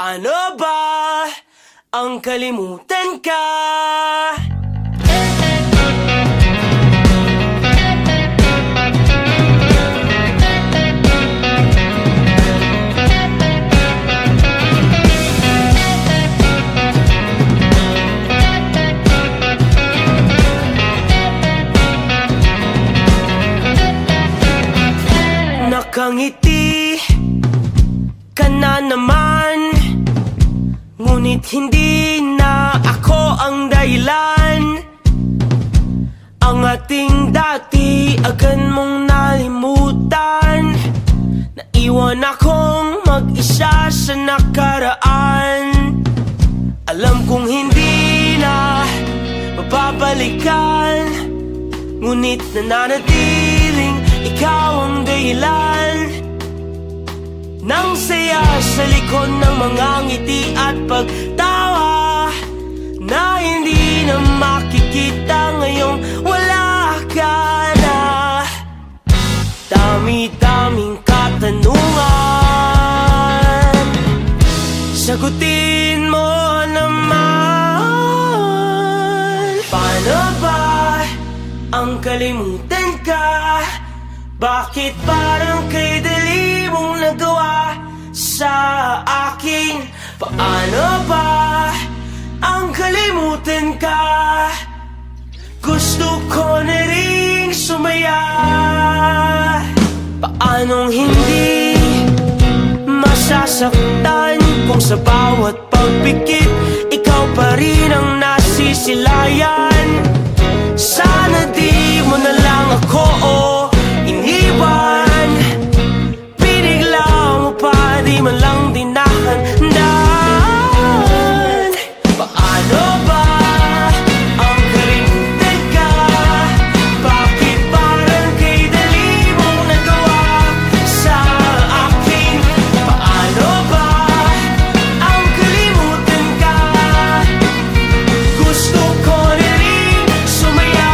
Paano ba ang kalimutan ka? Nakangiti ka na naman, ngunit hindi na ako ang dahilan. Ang ating dati agad mong nalimutan. Naiwan akong mag-isa sa nakaraan. Alam kong hindi na mapapalikan, ngunit nananatiling ikaw ang dahilan ng saya sa likod ng mga ngiti at pagtawa na hindi na makikita ngayong wala ka na. Dami-daming katanungan, sagutin mo naman. Paano ba ang kalimutan ka? Bakit parang kay dali mong nagawa sa akin? Paano ba ang kalimutan ka? Gusto ko na rin sumaya. Paanong hindi masasaktan kung sa bawat pagpikit ikaw pa rin ang nasisilayan? Sana di mo na lang ako iniwan, pinigla mo pa, di man lang dinahandaan. Paano ba ang kalimutan ka? Bakit parang kay dali mong nagawa sa akin? Paano ba ang kalimutan ka? Gusto ko na rin sumaya.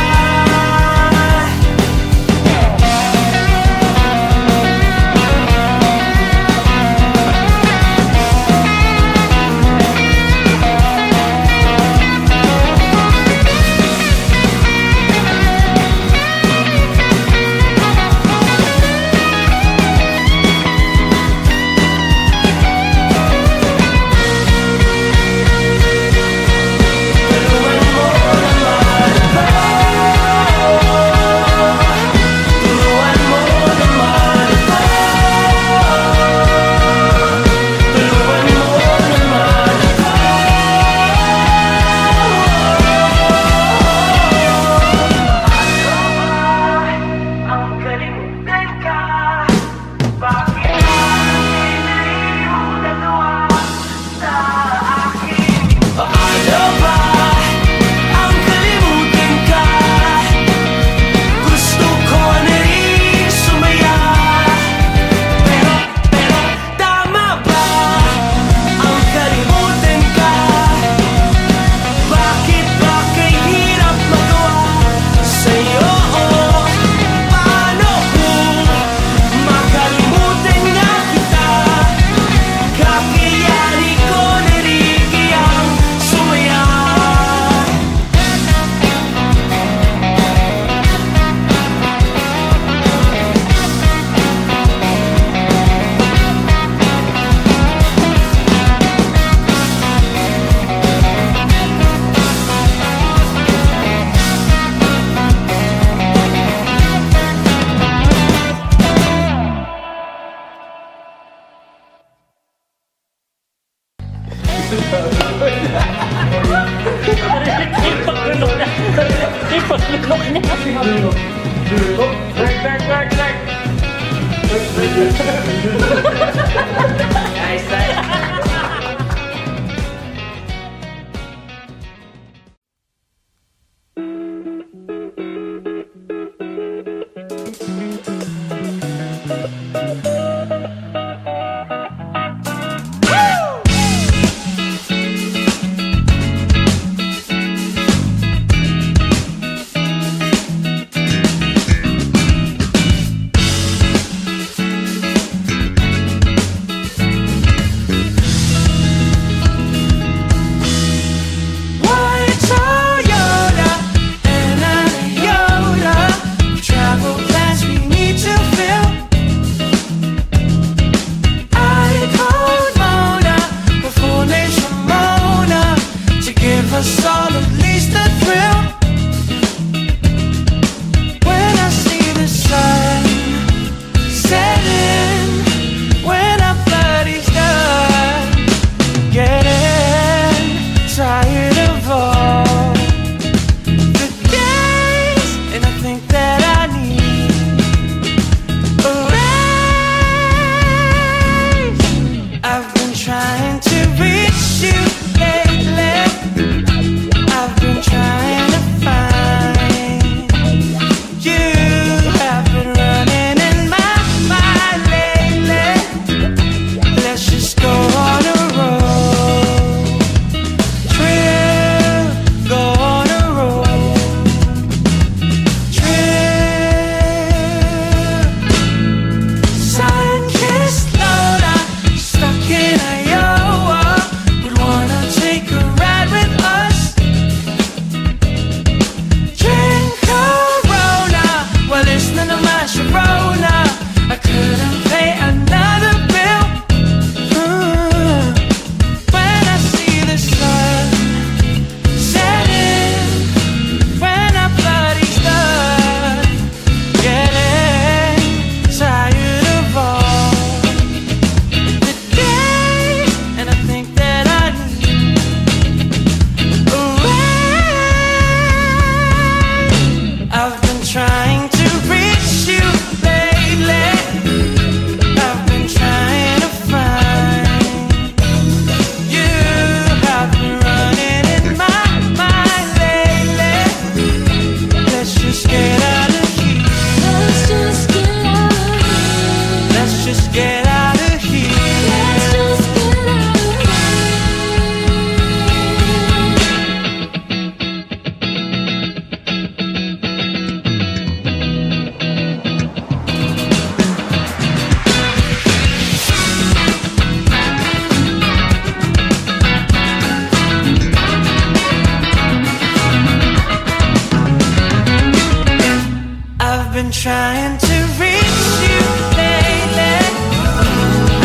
been trying to reach you lately.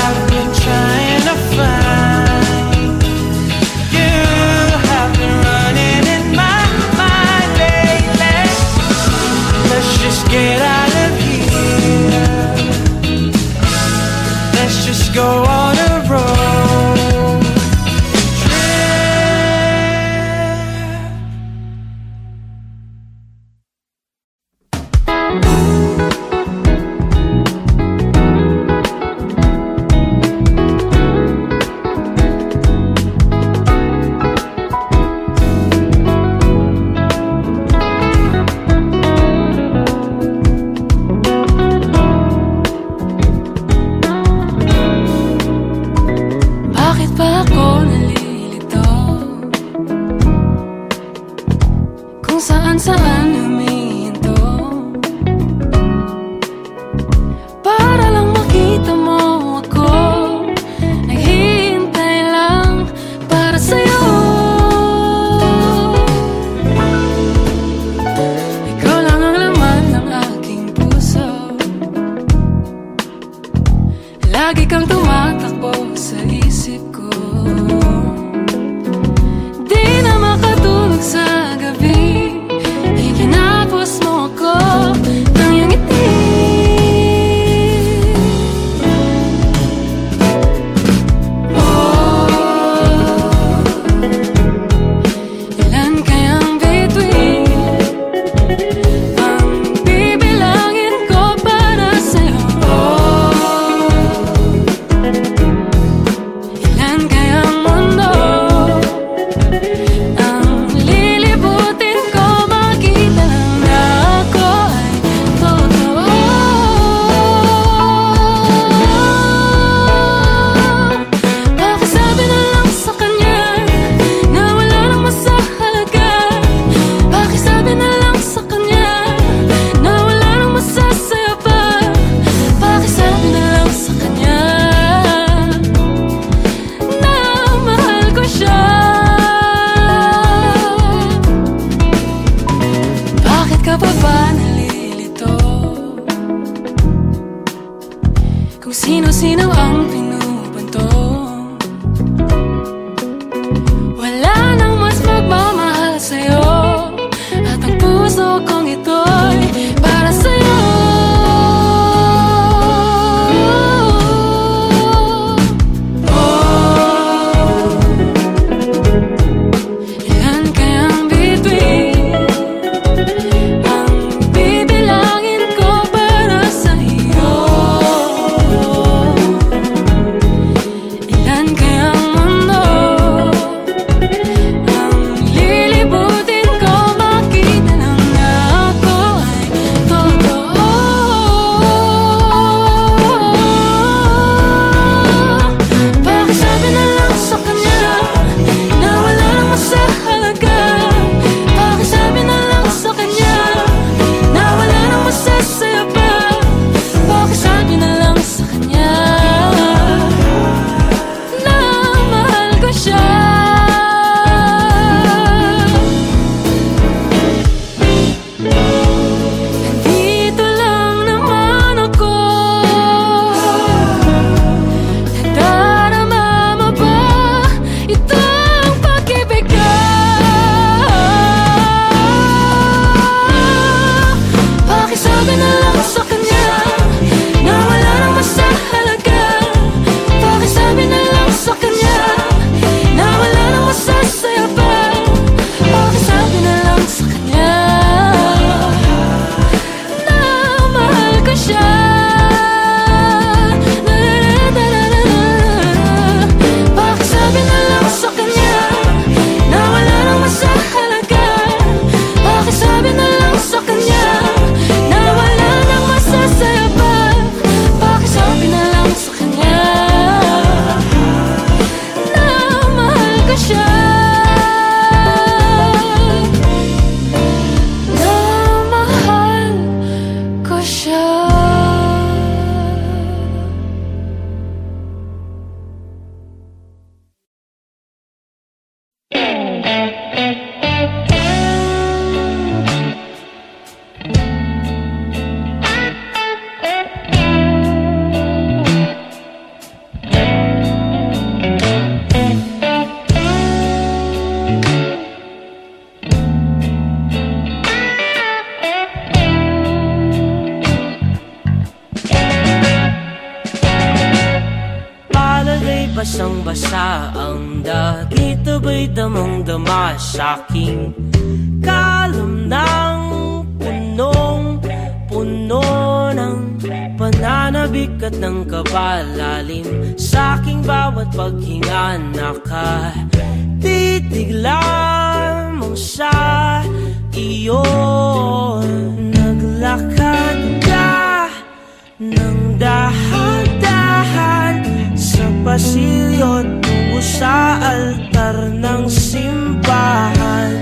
I've been trying to find you. Have been running in my mind lately. Let's just get out of here. Let's just go on a road trip. Saan humihinto para lang makita mo ako. Naghihintay lang para sa'yo. Ikaw lang ang laman ng aking puso. Lagi kang tumatakbo sa isip ko. Di na makatulog sa gabi. Hinapos mo ako ng iyong ngiti. Oh, ilan kayang bituin ang bibilangin ko para sa'yo? Oh, ilan kayang mundo ang lilibutin ko? Ka pa ba nalilito kung sino-sino ang pinupantong? Wala nang mas magmamahal sa'yo, at ang puso kong ito'y para sa'yo. Oh, ilan kayang bituin bibilangin ko para sa'yo? Dito ba'y damang-dama sa'king kalam ng punong-puno ng pananabik at ng kabalalim. Sa'king bawat paghinga nakatitig lamang sa iyo. Naglakad ka ng dahan-dahan sa pasilyo tungo sa altar ng simbahan.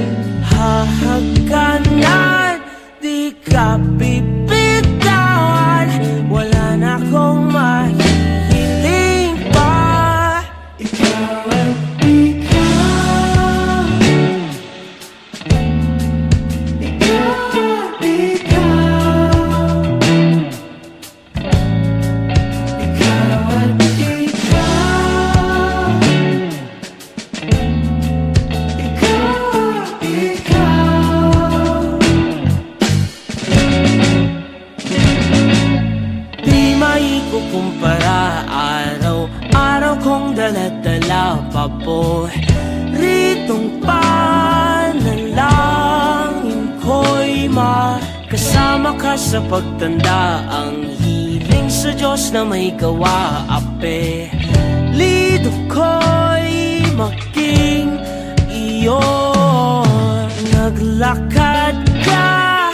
Hahagkanan, di ka bibitawan, wala na akong mahihiling pa. Ikaw at ikaw, ikaw at ikaw, ikaw at kumpara, araw-araw kong dala-dala pa po ritong panalangin ko'y makasama ka sa pagtanda. Ang hiling sa Diyos na may gawa, apelido ko'y maging iyo. Naglakad ka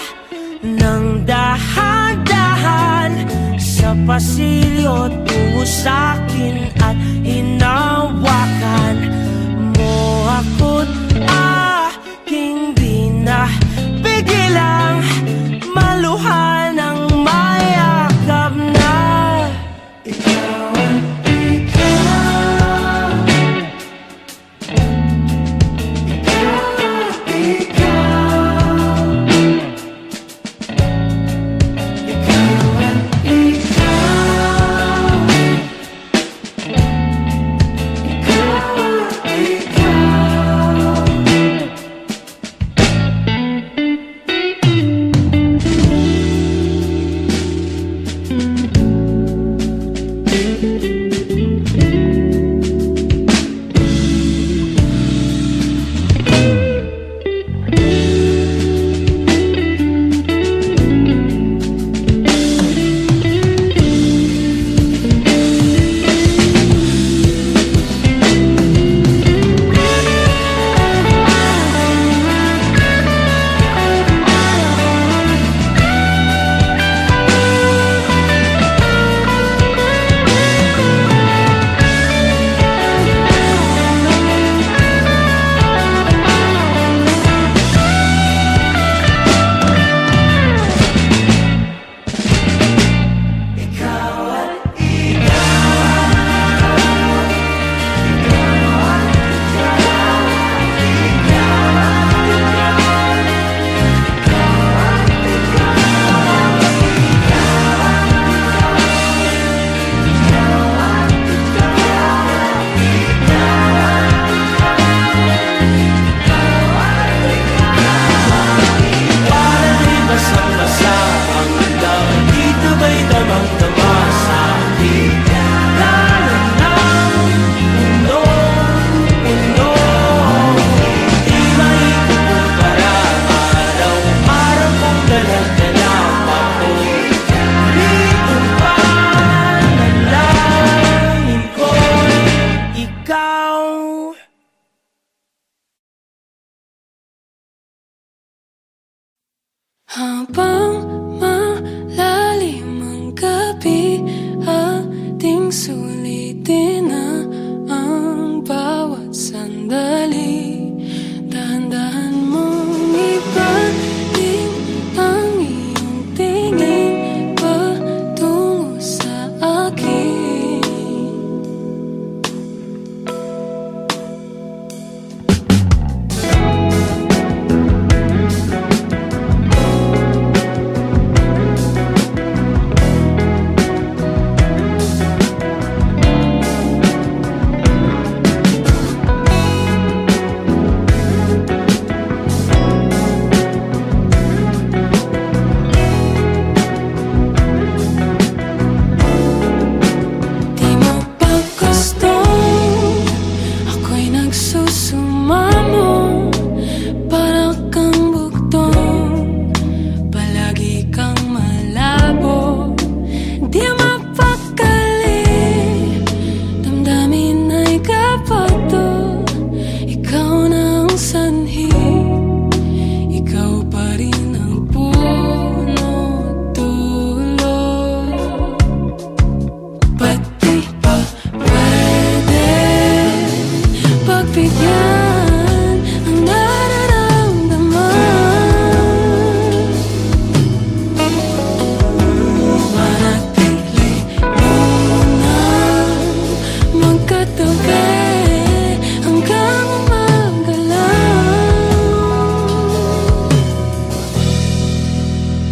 ng dahan-dahan sa pasilyo tungo sa'kin at hinawakan mo ako't aking binapigilang maluhan ng mayakap na ikaw at ikaw, ikaw at ikaw, ikaw at ikaw. Habang malalim ang gabi, ating sulitin na ang bawat sandali. Dahan-dahan mong ibaling ang iyong tingin patungo sa akin.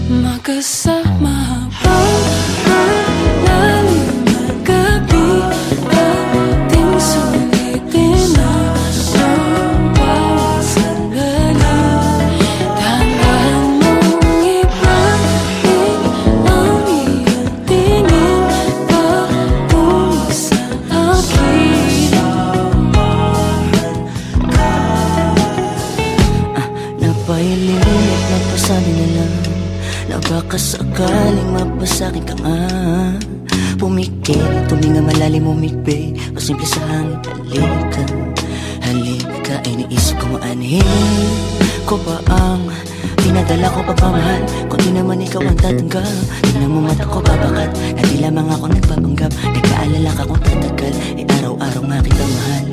magkasama habang malalim ang gabi. Ating sulitin ang bawat sandali. Dahan-dahan mong ibalik ang iyong tingin patungo sa akin. Napailimit, napasabi na lang na baka sakaling mapasakin ka nga. Pumikit, tuminga malalim umikbay, o simple sa hangin. Halika, halika, iniisip ko maanhin ko ba ang pinadala ko pagmamahal? Kung di naman ikaw ang tatanggap, tingnan mo mata ko babakat, na di lamang ako nagpapanggap. Nagkaalala ka kung tatagal, araw-araw nga kita mahal.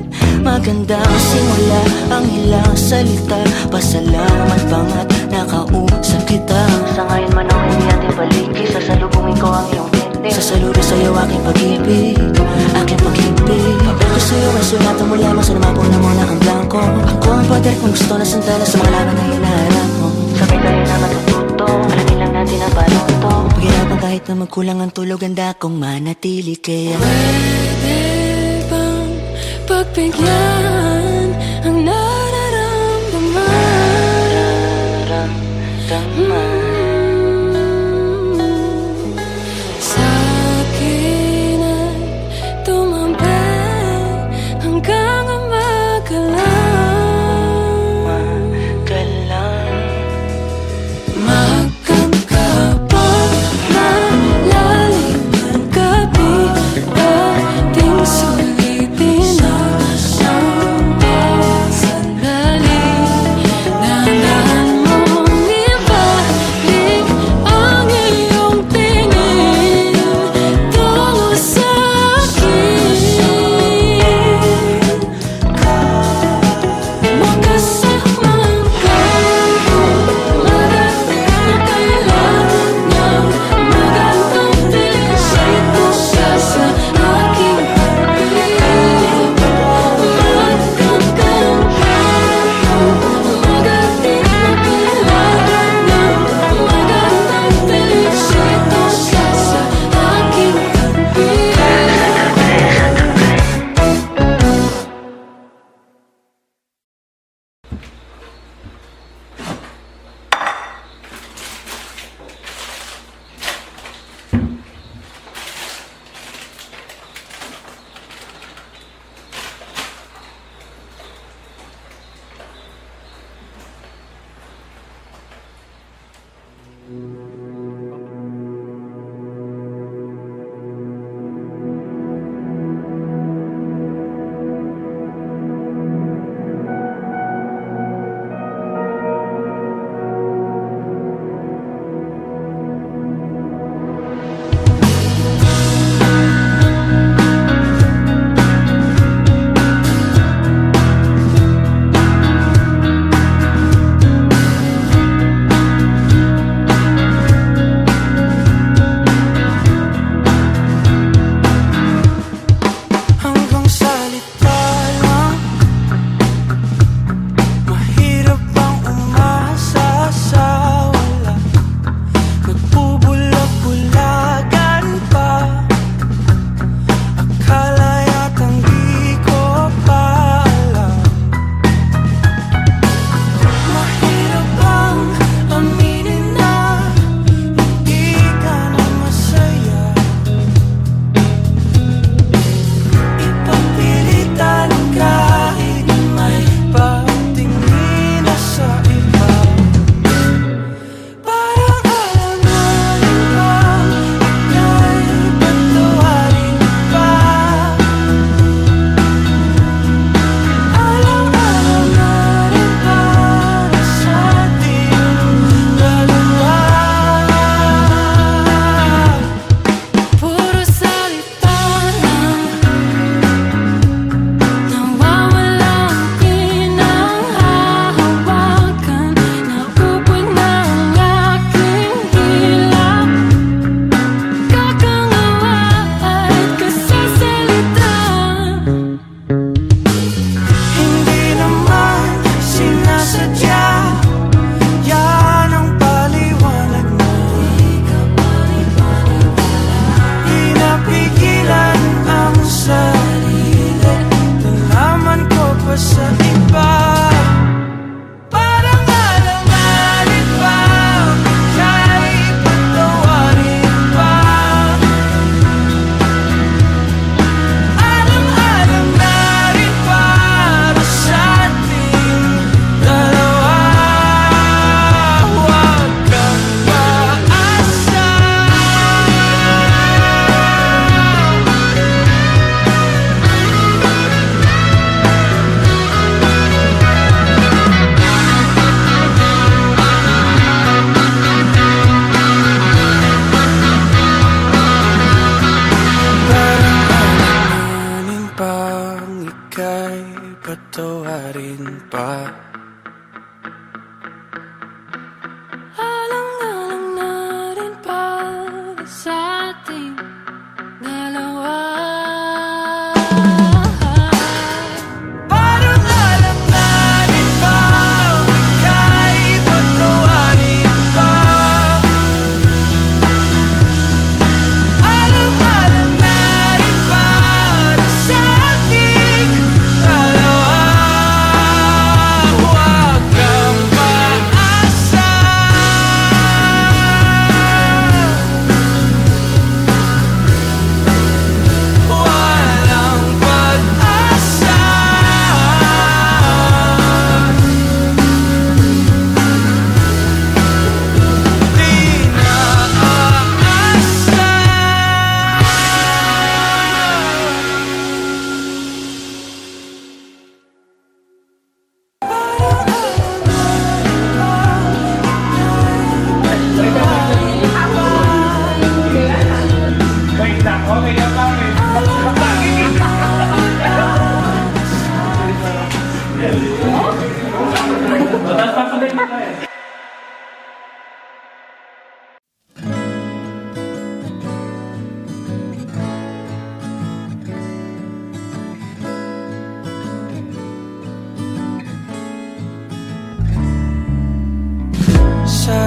Maganda ang simula, ang ilang salita, pasalamat bangat nakausap kita. Sa ngayon man ang hindi ating paligid, sasalubungin ko ang iyong binti. Sasaludo sa'yo aking pag-ibig, aking pag-ibig. Papel ko sa'yo ay sulatan mo lamang, sa namapo na muna ang blanco. Ako ang pader kung gusto na sandala sa mga laban na hinaharap mo. Sabay tayo na matututo, alamin lang natin ang panuto. Paghirapan kahit na magkulang ang tulog, handa kong manatili kaya pwede bang pagbigyan ang nararamdaman? Sa'kin ay tumambay hanggang magalang. Magkakapag malalim ang gabi, ating sulitin ang bawat sandali. Dahan-dahan mong ibalik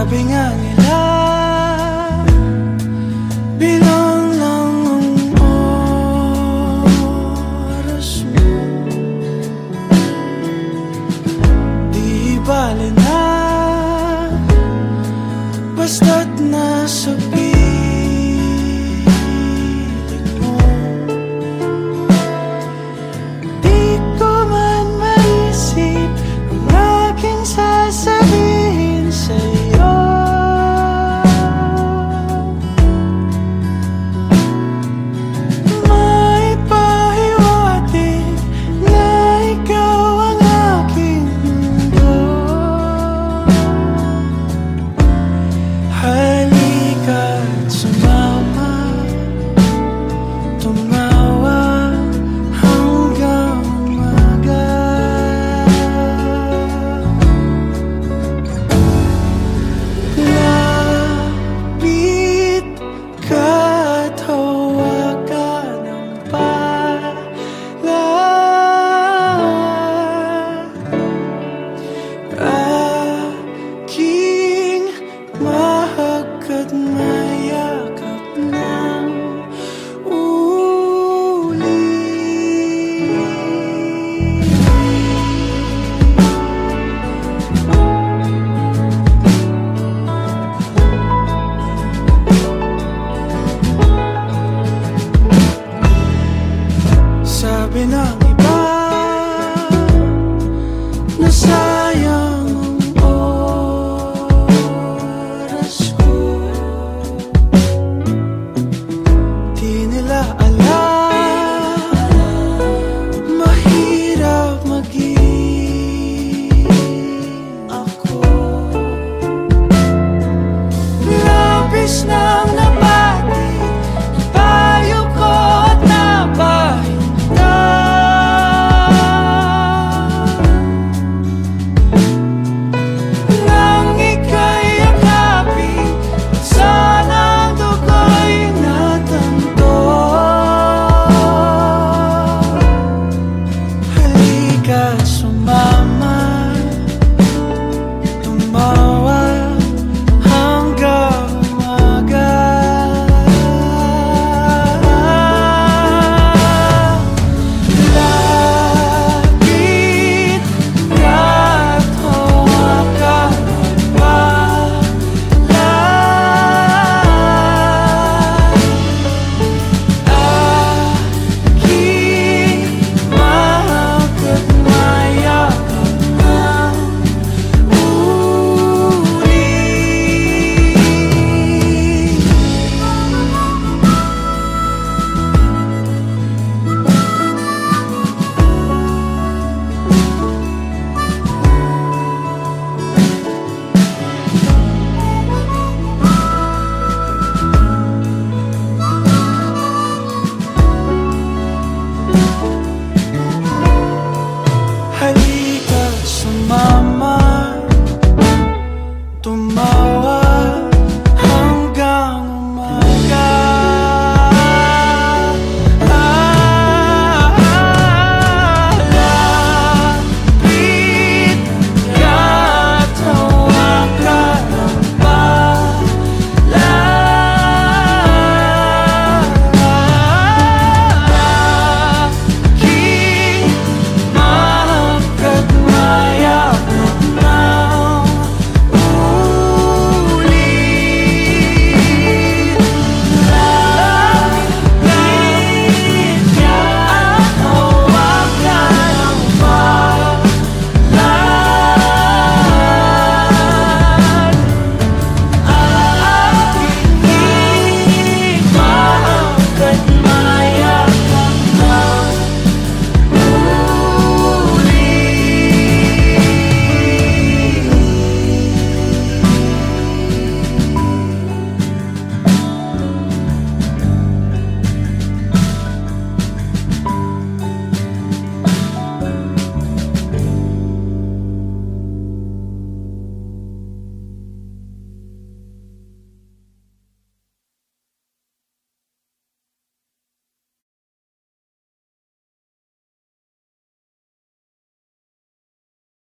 Sabi nga nila, bilang lang ang oras mo. Di bale na, basta't nasa piling mo. Di ko man maisip ang aking sasabihin sa'yo. May pahiwatig na ikaw ang aking mundo. Halika't sumama, tumawa hanggang umaga. Lapit ka't hawakan ang palad, aking mahagkat maya.